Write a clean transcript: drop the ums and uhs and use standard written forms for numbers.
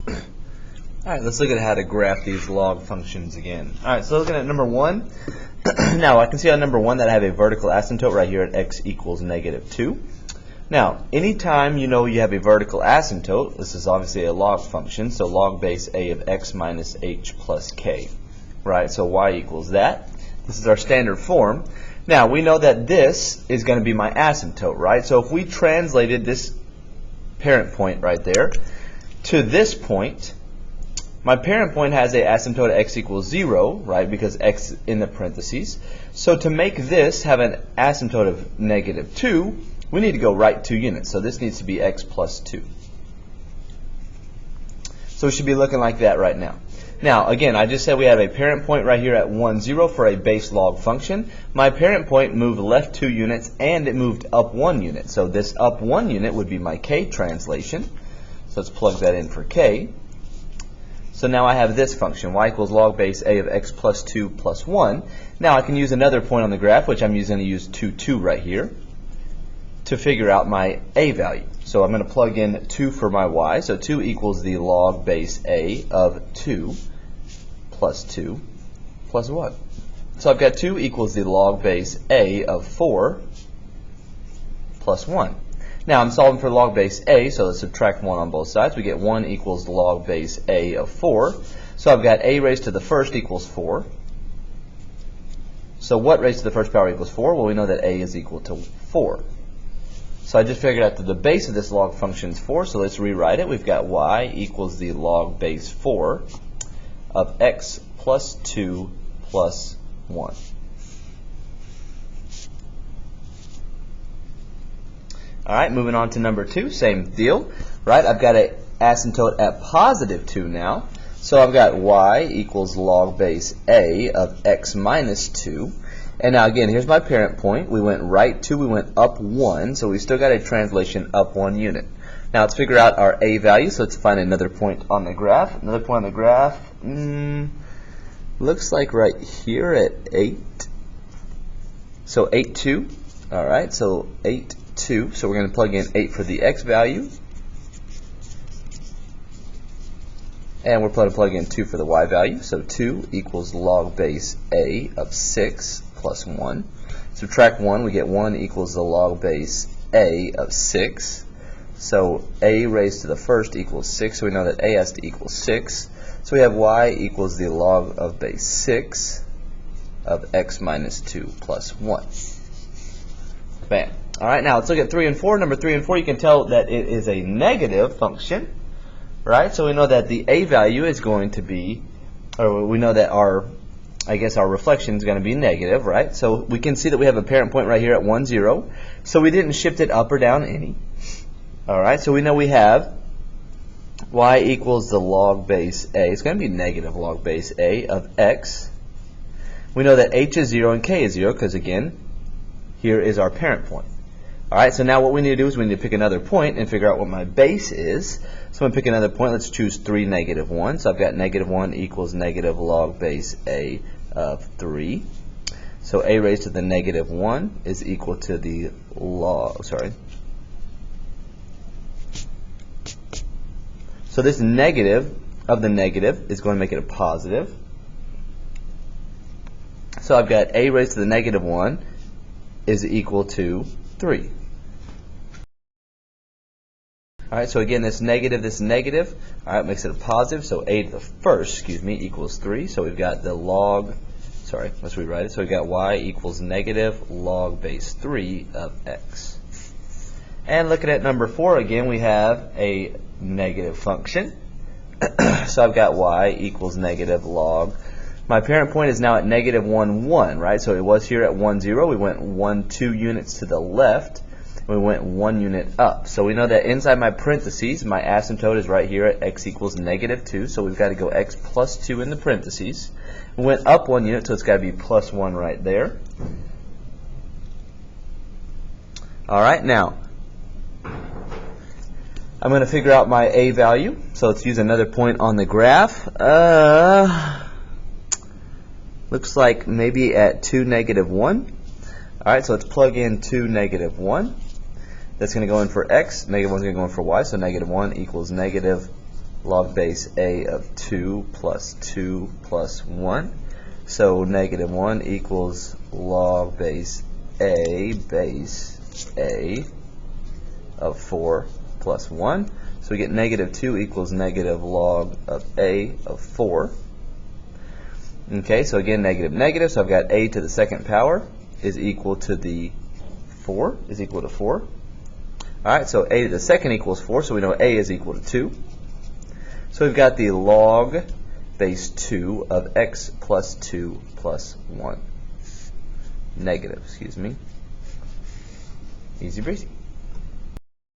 Alright, let's look at how to graph these log functions again. Alright, so looking at number 1, now I can see on number 1 that I have a vertical asymptote right here at x equals -2. Now, anytime you know you have a vertical asymptote, this is obviously a log function, so log base a of x minus h plus k. Right, so y equals that. This is our standard form. Now, we know that this is going to be my asymptote, right? So if we translated this parent point right there to this point, my parent point has an asymptote at x equals 0, right, because x in the parentheses. So to make this have an asymptote of -2, we need to go right 2 units. So this needs to be x plus 2. So it should be looking like that right now. Now, again, I just said we have a parent point right here at 1, 0 for a base log function. My parent point moved left 2 units and it moved up 1 unit. So this up 1 unit would be my k translation. So let's plug that in for k. So now I have this function, y equals log base a of x plus 2 plus 1. Now I can use another point on the graph, which I'm going to use 2, 2 right here, to figure out my a value. So I'm going to plug in 2 for my y. So 2 equals the log base a of 2 plus 2 plus 1. So I've got 2 equals the log base a of 4 plus 1. Now I'm solving for log base a, so let's subtract 1 on both sides. We get 1 equals log base a of 4. So I've got a raised to the first equals 4. So what raised to the first power equals 4? Well, we know that a is equal to 4. So I just figured out that the base of this log function is 4, so let's rewrite it. We've got y equals the log base 4 of x plus 2 plus 1. Alright, moving on to number 2, same deal, right? I've got an asymptote at +2 now. So I've got y equals log base a of x minus 2. And now again, here's my parent point. We went right 2, we went up 1, so we still got a translation up 1 unit. Now let's figure out our a value, so let's find another point on the graph. Another point on the graph, looks like right here at 8. So 8, 2. Alright, so 8, 2. So we're going to plug in 8 for the x value. And we're going to plug in 2 for the y value. So 2 equals log base a of 6 plus 1. Subtract 1, we get 1 equals the log base a of 6. So a raised to the first equals 6. So we know that a has to equal 6. So we have y equals the log of base 6 of x minus 2 plus 1. Bam. Alright, now let's look at 3 and 4. Number 3 and 4, you can tell that it is a negative function, right? So we know that the a value is going to be, or we know that our reflection is going to be negative, right? So we can see that we have a parent point right here at 1, 0. So we didn't shift it up or down any. Alright, so we know we have y equals the log base a. It's going to be negative log base a of x. We know that h is 0 and k is 0 because, again, here is our parent point. Alright, so now what we need to do is we need to pick another point and figure out what my base is. So I'm going to pick another point. Let's choose 3, -1. So I've got -1 equals negative log base a of 3. So a raised to the -1 is equal to the log, So this negative of the negative is going to make it a positive. So I've got a raised to the -1 is equal to 3. Alright, so again, this negative, alright, makes it a positive. So a to the first, equals 3. So we've got the log, let's rewrite it. So we've got y equals negative log base 3 of x. And looking at number 4 again, we have a negative function. So I've got y equals negative log. My parent point is now at -1, 1, right? So it was here at 1, 0. We went 1, 2 units to the left. We went 1 unit up. So we know that inside my parentheses, my asymptote is right here at x equals -2. So we've got to go x plus 2 in the parentheses. We went up 1 unit, so it's got to be plus 1 right there. Alright, now I'm going to figure out my a value. So let's use another point on the graph. Looks like maybe at 2, -1. Alright, so let's plug in 2, -1. That's going to go in for x. -1 is going to go in for y. So -1 equals negative log base a of 2 plus 2 plus 1. So negative 1 equals log base a of 4 plus 1. So we get negative 2 equals negative log of a of 4. Okay, so again, negative, negative. So I've got a to the second power is equal to the 4, is equal to 4. All right, so a to the second equals 4, so we know a is equal to 2. So we've got the log base 2 of x plus 2 plus 1. Negative, excuse me. Easy breezy.